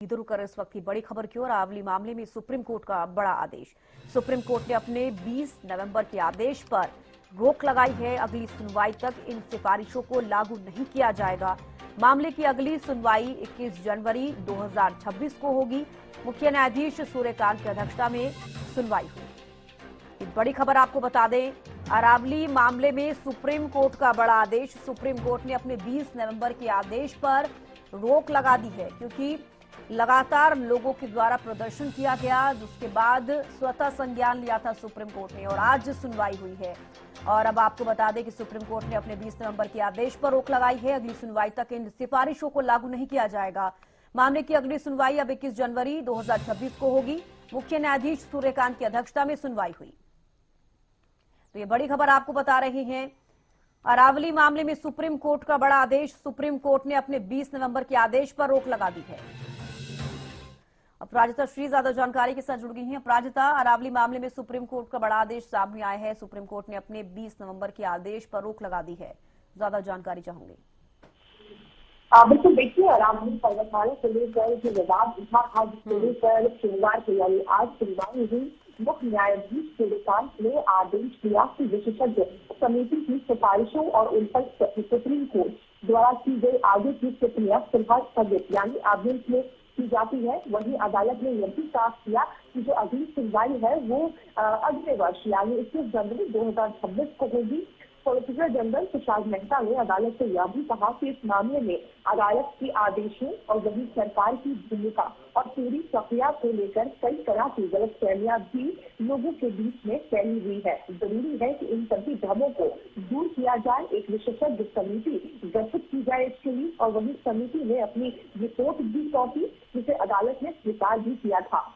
इधर उधर इस वक्त की बड़ी खबर की ओर। अरावली मामले में सुप्रीम कोर्ट का बड़ा आदेश। सुप्रीम कोर्ट ने अपने 20 नवंबर के आदेश पर रोक लगाई है। अगली सुनवाई तक इन सिफारिशों को लागू नहीं किया जाएगा। मामले की अगली सुनवाई 21 जनवरी 2026 को होगी। मुख्य न्यायाधीश सूर्यकांत की अध्यक्षता में सुनवाई हुई। एक बड़ी खबर आपको बता दें, अरावली मामले में सुप्रीम कोर्ट का बड़ा आदेश। सुप्रीम कोर्ट ने अपने 20 नवंबर के आदेश पर रोक लगा दी है, क्योंकि लगातार लोगों के द्वारा प्रदर्शन किया गया, जिसके बाद स्वतः संज्ञान लिया था सुप्रीम कोर्ट ने और आज सुनवाई हुई है। और अब आपको बता दें कि सुप्रीम कोर्ट ने अपने 20 नवंबर के आदेश पर रोक लगाई है। अगली सुनवाई तक इन सिफारिशों को लागू नहीं किया जाएगा। मामले की अगली सुनवाई अब 21 जनवरी 2026 को होगी। मुख्य न्यायाधीश सूर्यकांत की अध्यक्षता में सुनवाई हुई। तो ये बड़ी खबर आपको बता रहे हैं। अरावली मामले में सुप्रीम कोर्ट का बड़ा आदेश। सुप्रीम कोर्ट ने अपने 20 नवंबर के आदेश पर रोक लगा दी है। अपराजिता श्री ज्यादा जानकारी के साथ जुड़ गई हैं। अपराजिता, अरावली मामले में सुप्रीम कोर्ट का बड़ा आदेश सामने आया है। सुप्रीम कोर्ट ने अपने 20 नवंबर के आदेश पर रोक लगा दी है। ज्यादा जानकारी चाहूंगी। बिल्कुल, देखिए, अरावली पर्वतमाला को लेकर जो विवाद उठा था, जिसको लेकर शुक्रवार को यानी आज सुनवाई हुई, मुख्य न्यायाधीश सूर्यकांत ने आदेश दिया कि विशेषज्ञ समिति की सिफारिशों और उन पर सुप्रीम कोर्ट द्वारा की गई आगे की प्रक्रिया फिलहाल स्थगित यानी आदेश में की जाती है। वहीं अदालत ने यह भी साफ किया कि जो अगली सुनवाई है वो अगले वर्ष यानी 21 जनवरी 2026 को होगी। सॉलिसिटर जनरल तुषार मेहता ने अदालत से यह भी कहा कि इस मामले में अदालत के आदेशों और वही सरकार की भूमिका और पूरी प्रक्रिया को लेकर कई तरह की गलतफहमियां भी लोगों के बीच में फैली हुई है। जरूरी है कि इन सभी भ्रमों को दूर किया जाए, एक विशेषज्ञ समिति गठित की जाए इसके लिए, और वही समिति ने अपनी रिपोर्ट भी सौंपी, जिसे अदालत ने स्वीकार भी किया था।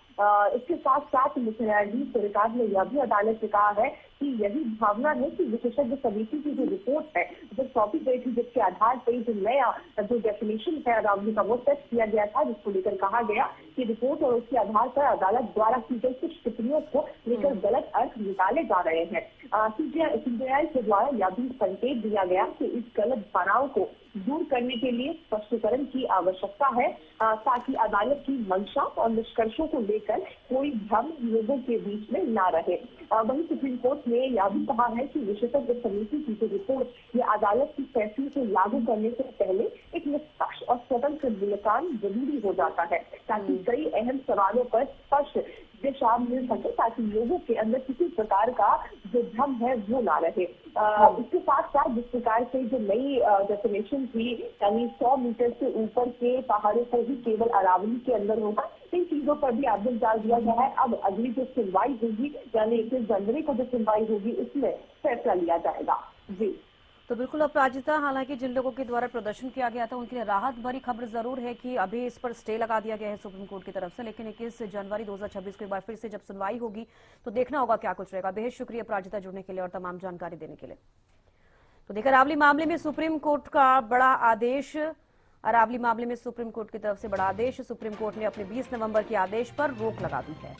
इसके साथ साथ मुख्य न्यायाधीश सूर्यकांत ने यह भी अदालत से कहा है कि यही भावना है कि विशेषज्ञ समिति की जो रिपोर्ट है जो सौंपी गई थी, जिसके आधार पर जो नया जो डेफिनेशन है अरावली का वो टेस्ट किया गया था, जिसको लेकर कहा गया कि रिपोर्ट और उसके आधार पर अदालत द्वारा की गई कुछ टिप्पणियों को लेकर गलत अर्थ निकाले जा रहे हैं। सीबीआई के द्वारा यह भी संकेत दिया गया कि इस गलत धारणाओं को दूर करने के लिए स्पष्टीकरण की आवश्यकता है, ताकि अदालत की मंशा और निष्कर्षों को लेकर कोई भ्रम लोगों के बीच में न रहे। वहीं सुप्रीम कोर्ट ने यह भी कहा है कि विशेषज्ञ समिति की जो रिपोर्ट ये अदालत की फैसले को लागू करने से पहले एक निष्पक्ष और स्वतंत्र मूल्यांकन जरूरी हो जाता है, ताकि कई अहम सवालों पर स्पष्ट दिशा मिल सके, ताकि लोगों के अंदर किसी प्रकार का जो भ्रम है वो ना रहे। इसके साथ साथ जिस प्रकार से जो नई डेफिनेशन थी यानी 100 मीटर से ऊपर के पहाड़ों पर ही केवल अरावली के अंदर होगा, इन चीजों पर भी आदेश डाल दिया गया है। अब अगली जो सुनवाई होगी यानी 21 जनवरी को जो सुनवाई होगी उसमें फैसला लिया जाएगा। जी तो बिल्कुल अपराजिता, हालांकि जिन लोगों के द्वारा प्रदर्शन किया गया था उनके लिए राहत भरी खबर जरूर है कि अभी इस पर स्टे लगा दिया गया है सुप्रीम कोर्ट की तरफ से, लेकिन 21 जनवरी 2026 को एक बार फिर से जब सुनवाई होगी तो देखना होगा क्या कुछ रहेगा। बेहद शुक्रिया अपराजिता जुड़ने के लिए और तमाम जानकारी देने के लिए। तो देखा, अरावली मामले में सुप्रीम कोर्ट का बड़ा आदेश। अरावली मामले में सुप्रीम कोर्ट की तरफ से बड़ा आदेश। सुप्रीम कोर्ट ने अपने 20 नवंबर के आदेश पर रोक लगा दी है।